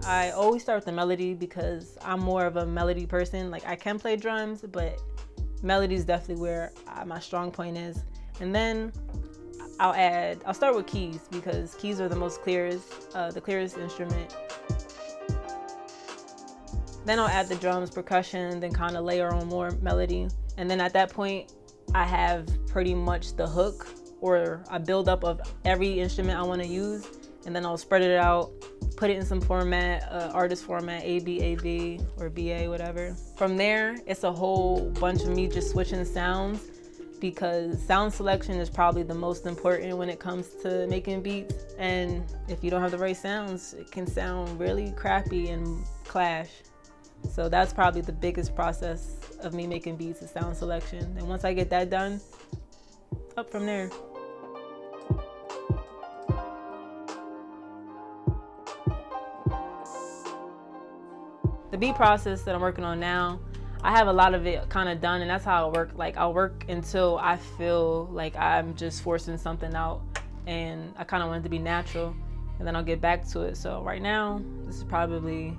I always start with the melody because I'm more of a melody person. Like, I can play drums, but melody is definitely where my strong point is. And then I'll start with keys because keys are the clearest instrument. Then I'll add the drums, percussion, then kind of layer on more melody. And then at that point, I have pretty much the hook or a build-up of every instrument I want to use. And then I'll spread it out, put it in some format, artist format, A-B, or B-A, whatever. From there, it's a whole bunch of me just switching sounds because sound selection is probably the most important when it comes to making beats. And if you don't have the right sounds, it can sound really crappy and clash. So that's probably the biggest process of me making beats is sound selection. And once I get that done, up from there. The beat process that I'm working on now, I have a lot of it kind of done, and that's how I work. Like, I'll work until I feel like I'm just forcing something out and I kind of want it to be natural, and then I'll get back to it. So right now, this is probably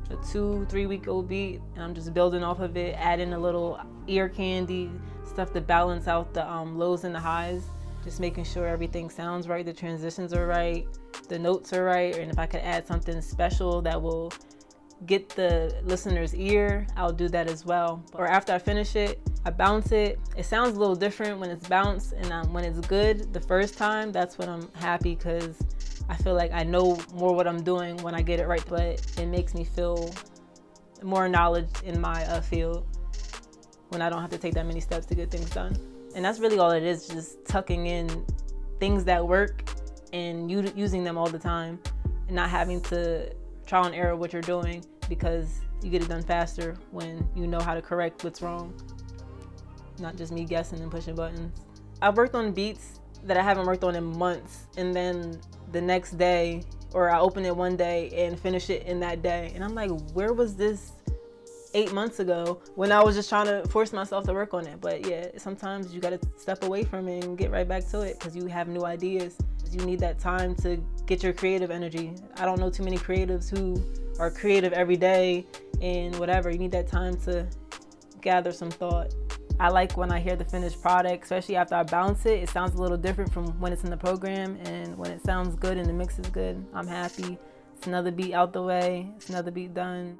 a 2-3 week old beat, and I'm just building off of it, adding a little ear candy, stuff to balance out the lows and the highs, just making sure everything sounds right, the transitions are right, the notes are right, and if I could add something special that will get the listener's ear, I'll do that as well. Or after I finish it, I bounce it. It sounds a little different when it's bounced, and when it's good the first time, that's when I'm happy because I feel like I know more what I'm doing when I get it right, but it makes me feel more knowledge in my field when I don't have to take that many steps to get things done. And that's really all it is, just tucking in things that work and using them all the time and not having to trial and error what you're doing because you get it done faster when you know how to correct what's wrong. Not just me guessing and pushing buttons. I've worked on beats that I haven't worked on in months, and then the next day, or I open it one day and finish it in that day. And I'm like, where was this 8 months ago when I was just trying to force myself to work on it? But yeah, sometimes you gotta step away from it and get right back to it because you have new ideas. You need that time to get your creative energy. I don't know too many creatives who are creative every day and whatever. You need that time to gather some thought. I like when I hear the finished product, especially after I bounce it. It sounds a little different from when it's in the program, and when it sounds good and the mix is good, I'm happy. It's another beat out the way, it's another beat done.